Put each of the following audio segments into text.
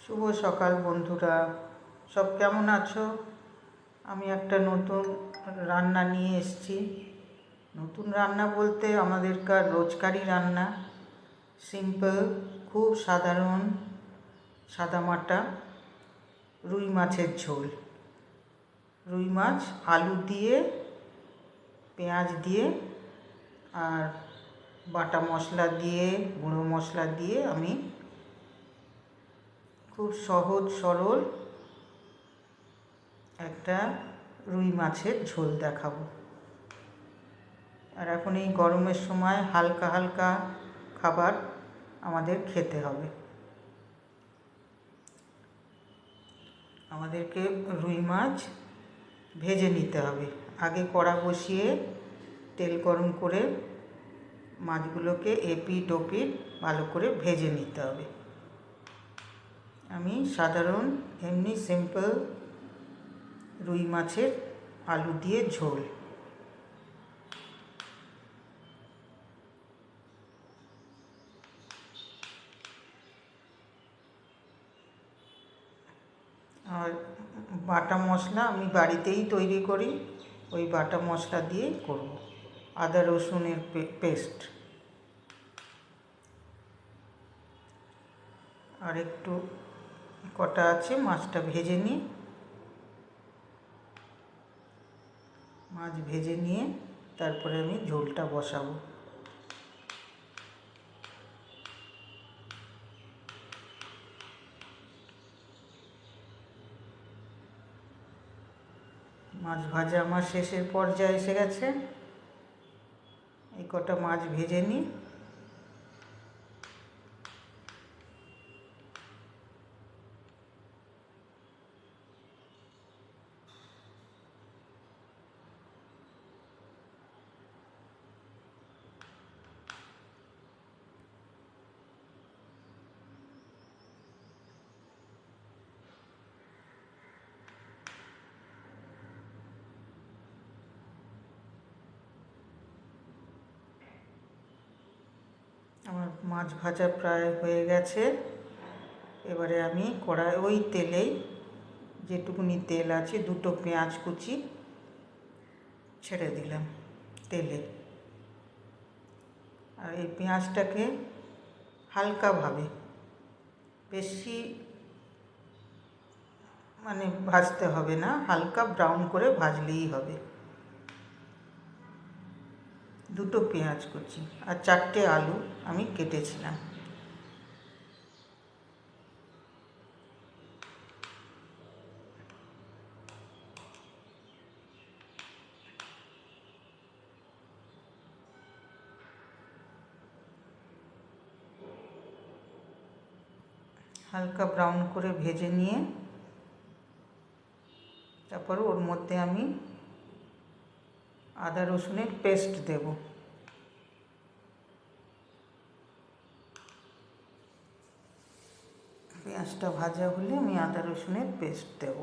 শুভ সকাল বন্ধুরা, সব কেমন আছো? আমি একটা নতুন রান্না নিয়ে এসেছি। নতুন রান্না বলতে আমাদেরকার রোজকারই রান্না, সিম্পল, খুব সাধারণ, সাদামাটা রুই মাছের ঝোল। রুই মাছ আলু দিয়ে, পেঁয়াজ দিয়ে আর বাটা মশলা দিয়ে, গুঁড়ো মশলা দিয়ে আমি খুব সহজ সরল একটা রুই মাছের ঝোল দেখাবো। আর এখন এই গরমের সময় হালকা হালকা খাবার আমাদের খেতে হবে। আমাদেরকে রুই মাছ ভেজে নিতে হবে। আগে কড়া বসিয়ে তেল গরম করে মাছগুলোকে এপিঠ ওপিঠ ভালো করে ভেজে নিতে হবে। আমি সাধারণ এমনি সিম্পল রুই মাছের আলু দিয়ে ঝোল। আর বাটা মশলা আমি বাড়িতেই তৈরি করি, ওই বাটা মশলা দিয়েই করব। আদা রসুনের পেস্ট আর একটু কটা আছে, মাছটা ভেজে নিই। মাছ ভেজে নিয়ে তারপরে আমি ঝোলটা বসাবো। মাছ ভাজা আমার শেষের পর্যায়ে এসে গেছে। এই কটা মাছ ভেজে নিই। আমার মাছ ভাজা প্রায় হয়ে গেছে। এবারে আমি কড়াই ওই তেলেই, যেটুকুনি তেল আছে, দুটো পেঁয়াজ কুচি ছেড়ে দিলাম তেলে। আর এই পেঁয়াজটাকে হালকাভাবে, বেশি ভাজতে হবে না, হালকা ব্রাউন করে ভাজলেই হবে। দুটো পেঁয়াজ কুচি আর 4টে আলু আমি কেটেছিলাম। হালকা ব্রাউন করে ভেজে নিয়ে তারপর ওর মধ্যে আমি আদা রসুনের পেস্ট দেব। পেঁয়াজটা ভাজা হলে আমি আদা রসুনের পেস্ট দেব।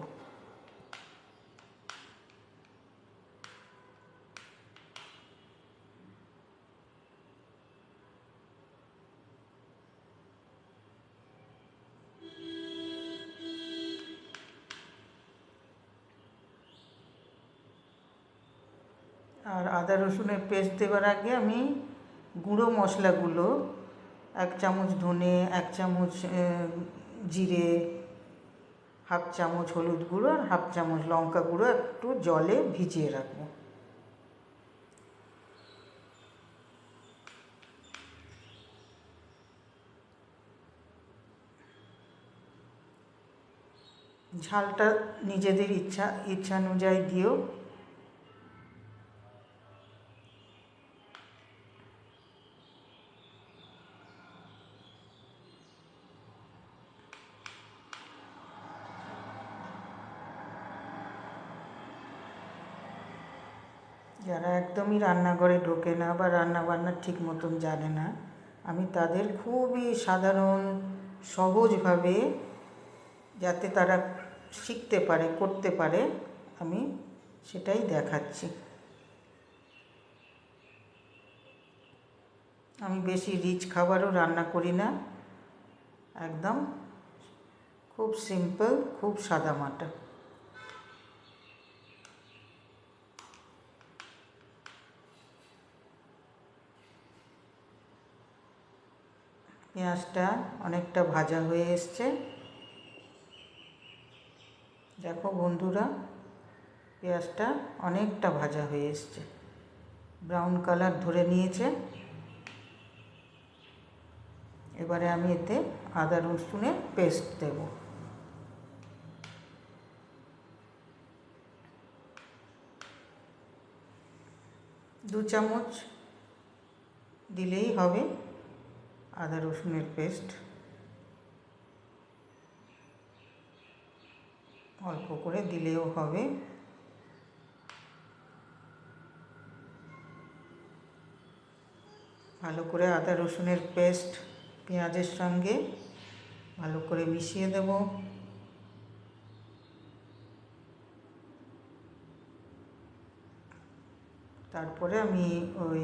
আর আদা রসুনের পেস্ট দেওয়ার আগে আমি গুঁড়ো মশলাগুলো, 1 চামচ ধনে, 1 চামচ জিরে, 1/2 চামচ হলুদ গুঁড়ো আর 1/2 চামচ লঙ্কা গুঁড়ো একটু জলে ভিজিয়ে রাখবো। ঝালটা নিজেদের ইচ্ছা অনুযায়ী দিও। যারা একদমই রান্নাঘরে ঢোকে না বা রান্নাবান্না ঠিক মতন জানে না, আমি তাদের খুবই সাধারণ সহজভাবে যাতে তারা শিখতে পারে, করতে পারে, আমি সেটাই দেখাচ্ছি। আমি বেশি রিচ খাবারও রান্না করি না, একদম খুব সিম্পল, খুব সাদামাটা। পেঁয়াজটা অনেকটা ভাজা হয়ে এসছে। দেখো বন্ধুরা, পেঁয়াজটা অনেকটা ভাজা হয়ে এসছে, ব্রাউন কালার ধরে নিয়েছে। এবারে আমি এতে আদা রসুনের পেস্ট দেব। দু চামচ দিলেই হবে আদা রসুনের পেস্ট। অল্প করে দিলেও হবে। ভালো করে আদা রসুনের পেস্ট পেঁয়াজের সঙ্গে ভালো করে মিশিয়ে দেব। তারপরে আমি ওই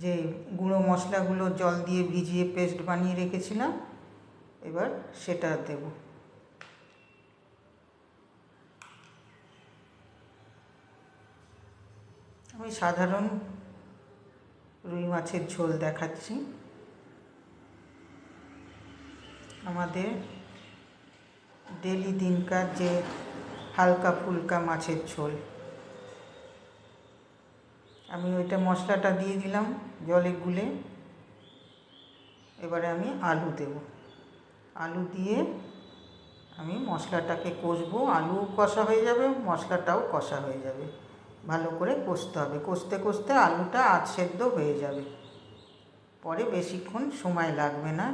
যে গুঁড়ো মশলাগুলো জল দিয়ে ভিজিয়ে পেস্ট বানিয়ে রেখেছিলাম, এবার সেটা দেব। আমি সাধারণ রুই মাছের ঝোল দেখাচ্ছি। আমাদের ডেলি দিনকার যে হালকা ফুলকা মাছের ঝোল। আমি ওইটা মশলাটা দিয়ে দিলাম জলে গুলে। এবারে আমি আলু দেব। আলু দিয়ে আমি মশলাটাকে কষবো। আলুও কষা হয়ে যাবে, মশলাটাও কষা হয়ে যাবে। ভালো করে কষতে হবে। কষতে কষতে আলুটা আধ সেদ্ধ হয়ে যাবে। পরে বেশিক্ষণ সময় লাগবে না।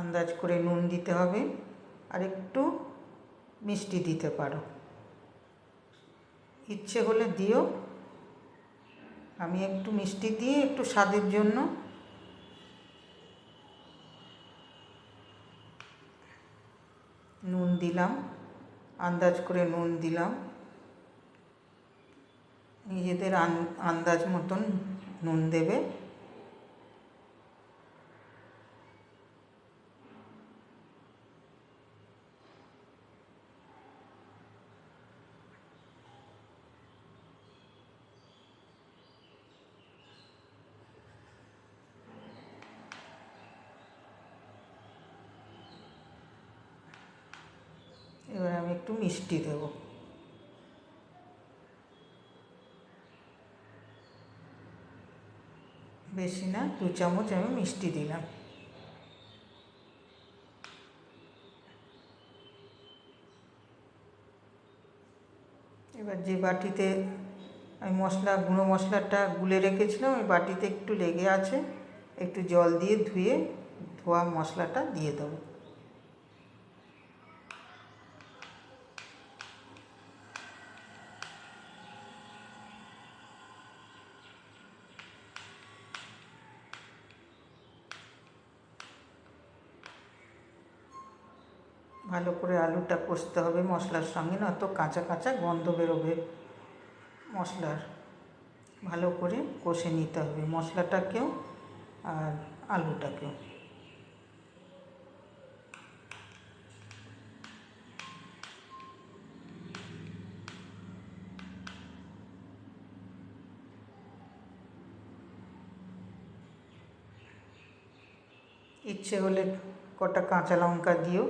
আন্দাজ করে নুন দিতে হবে, আর একটু মিষ্টি দিতে পারো, ইচ্ছে হলে দিও। আমি একটু মিষ্টি দিয়ে একটু স্বাদের জন্য নুন দিলাম। আন্দাজ করে নুন দিলাম। নিজেদের আন্দাজ মতন নুন দেবে। এবার আমি একটু মিষ্টি দেব। বেশি না, 2 চামচ আমি মিষ্টি দিলাম। এবার যে বাটিতে আমি গুঁড়ো মশলাটা গুলে রেখেছিলাম, ওই বাটিতে একটু লেগে আছে, একটু জল দিয়ে ধুয়ে ধোয়া মশলাটা দিয়ে দেবো। ভালো করে আলুটা কষতে হবে মশলার সঙ্গে, নয়তো কাঁচা কাঁচা গন্ধ বেরোবে মশলার। ভালো করে কষে নিতে হবে মশলাটাকেও আর আলুটাকেও। ইচ্ছে হলে কটা কাঁচা লঙ্কা দিও,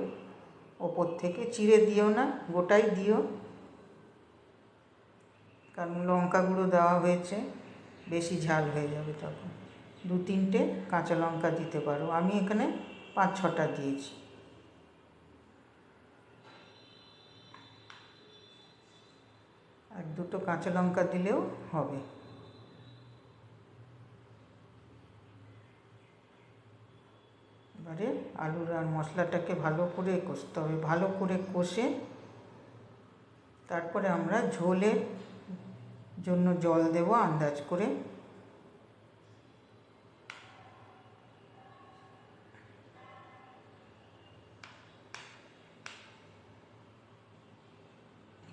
ওপর থেকে চিড়ে দিও না, গোটাই দিও, কারণ লঙ্কা গুঁড়ো দেওয়া হয়েছে, বেশি ঝাল হয়ে যাবে তখন। 2-3টে কাঁচা লঙ্কা দিতে পারো, আমি এখানে 5-6টা দিয়েছি। আর 2টো কাঁচা লঙ্কা দিলেও হবে। এবারে আলুর আর মশলাটাকে ভালো করে কষতে হবে। ভালো করে কষে তারপরে আমরা ঝোলের জন্য জল দেব আন্দাজ করে।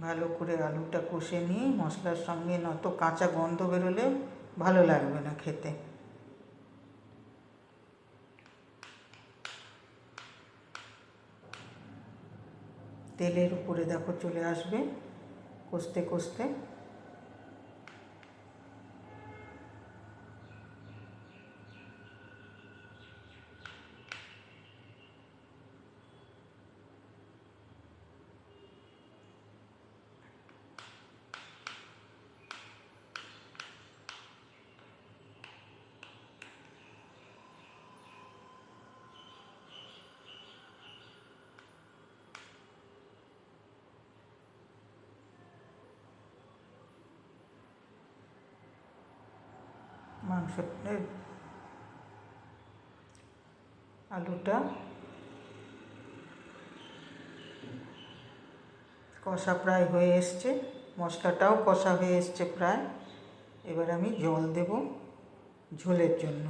ভালো করে আলুটা কষে নিয়ে মশলার সঙ্গে, নত কাঁচা গন্ধ বেরোলে ভালো লাগবে না খেতে। তেলের উপরে দেখো চলে আসবে কষতে কষতে। মাংস আলুটা কষা প্রায় হয়ে এসছে, মশলাটাও কষা হয়ে এসছে প্রায়। এবার আমি জল দেব ঝোলের জন্য।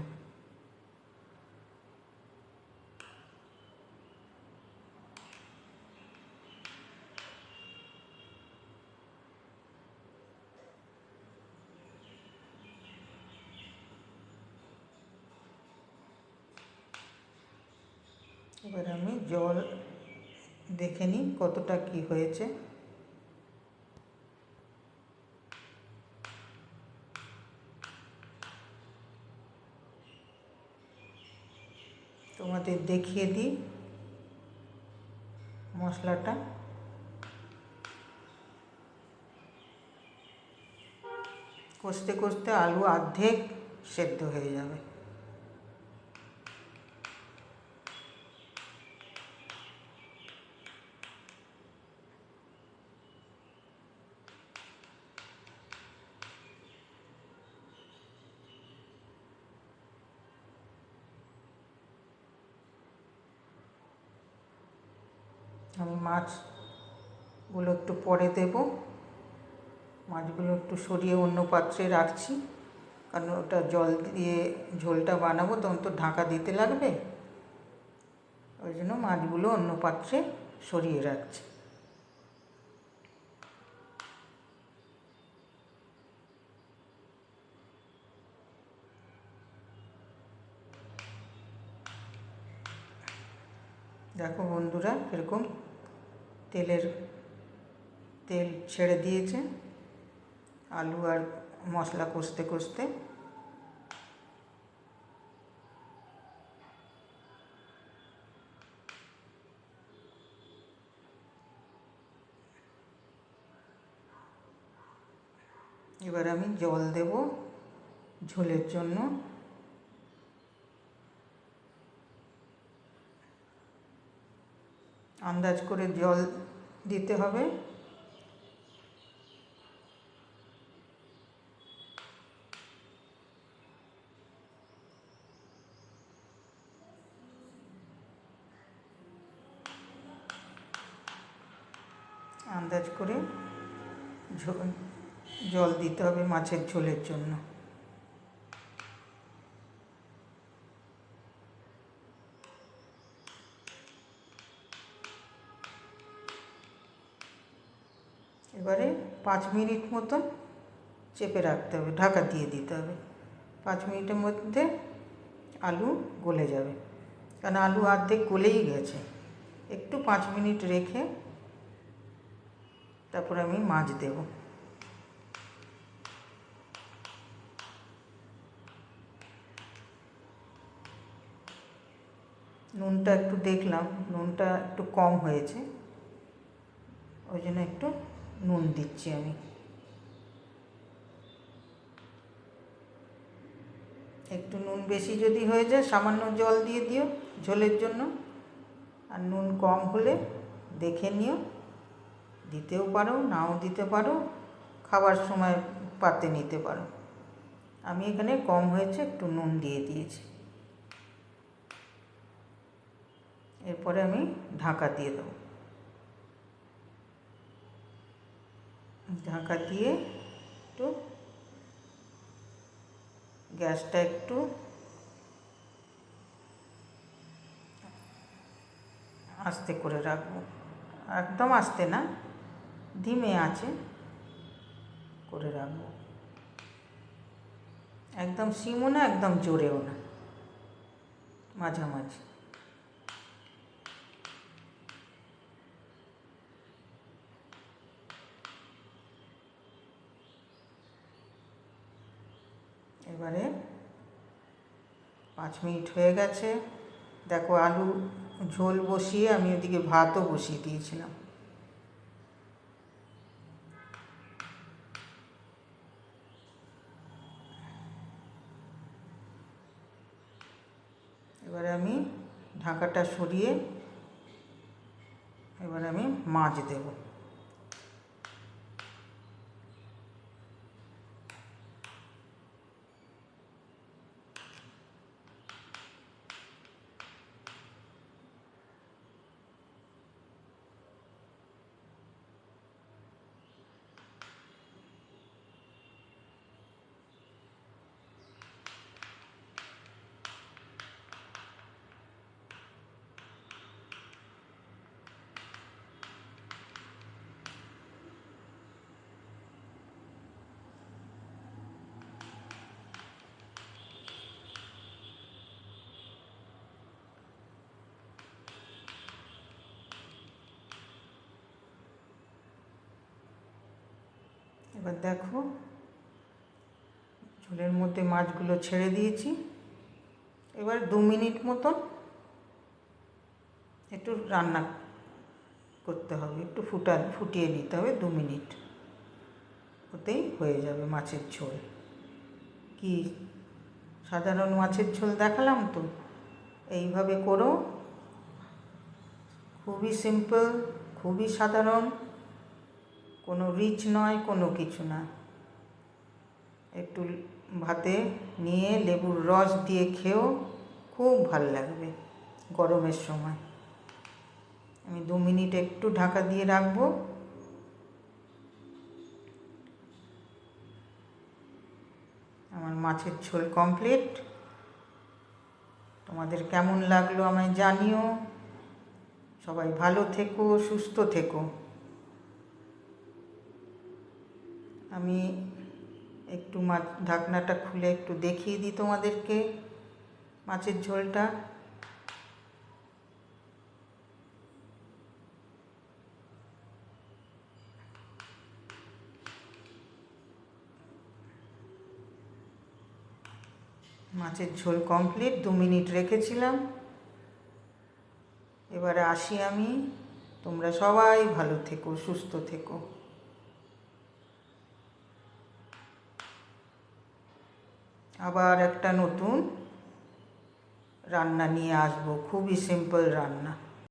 এবার আমি জল দেখে নিই কতটা কি হয়েছে। তোমাদের দেখিয়ে দিই মশলাটা। কষতে কষতে আলু অর্ধেক সেদ্ধ হয়ে যাবে। আমি মাছগুলো একটু পরে দেব। মাছগুলো একটু সরিয়ে অন্য পাত্রে রাখছি, কারণ ওটা জল দিয়ে ঝোলটা বানাবো, তখন তো ঢাকা দিতে লাগবে। ওই জন্য মাছগুলো অন্য পাত্রে সরিয়ে রাখছি। দেখো বন্ধুরা, এরকম তেল ছেড়ে দিয়েছে আলু আর মশলা কষতে কষতে। এবার আমি জল দেব ঝোলের জন্য। আন্দাজ করে জল দিতে হবে। আন্দাজ করে জল দিতে হবে মাছের ঝোলের জন্য। এবারে 5 মিনিট মতন চেপে রাখতে হবে, ঢাকা দিয়ে দিতে হবে। 5 মিনিটের মধ্যে আলু গলে যাবে, কারণ আলু অর্ধেক গলেই গেছে। একটু 5 মিনিট রেখে তারপর আমি মাছ দেব। নুনটা একটু দেখলাম, নুনটা একটু কম হয়েছে, ওই জন্য একটু নুন দিচ্ছি আমি। একটু নুন বেশি যদি হয়ে যায় সামান্য জল দিয়ে দিও ঝোলের জন্য, আর নুন কম হলে দেখে নিও, দিতেও পারো নাও দিতে পারো, খাবার সময় পাতে নিতে পারো। আমি এখানে কম হয়েছে একটু নুন দিয়ে দিয়েছি। এরপরে আমি ঢাকা দিয়ে দেবো। ঢাকা দিয়ে একটু গ্যাসটা একটু আস্তে করে রাখবো, একদম আস্তে না, ধিমে আঁচে করে রাখবো, একদম সিমও না একদম জোরেও না, মাঝামাঝি। এবারে 5 মিনিট হয়ে গেছে। দেখো আলু ঝোল বসিয়ে আমি ওদিকে ভাতও বসিয়ে দিয়েছিলাম। এবারে আমি ঢাকাটা সরিয়ে এবারে আমি মাছ দেব। এবার দেখো ঝোলের মধ্যে মাছগুলো ছেড়ে দিয়েছি। এবার 2 মিনিট মতন একটু রান্না করতে হবে, একটু ফুটিয়ে নিতে হবে। 2 মিনিট ওতেই হয়ে যাবে মাছের ঝোল। কি সাধারণ মাছের ঝোল দেখালাম তো, এইভাবে করো। খুবই সিম্পল, খুবই সাধারণ, কোনো রিচ নয়, কোনো কিছু না। একটু ভাতে নিয়ে লেবুর রস দিয়ে খেও, খুব ভাল লাগবে গরমের সময়। আমি 2 মিনিট একটু ঢাকা দিয়ে রাখবো। আমার মাছের ঝোল কমপ্লিট। তোমাদের কেমন লাগলো আমায় জানিও। সবাই ভালো থেকো, সুস্থ থেকো। আমি একটু ঢাকনাটা খুলে একটু দেখিয়ে দিই তোমাদেরকে মাছের ঝোলটা। মাছের ঝোল কমপ্লিট, 2 মিনিট রেখেছিলাম। এবারে আসি আমি। তোমরা সবাই ভালো থেকো, সুস্থ থেকো। আবার একটা নতুন রান্না নিয়ে আসবো, খুবই সিম্পল রান্না।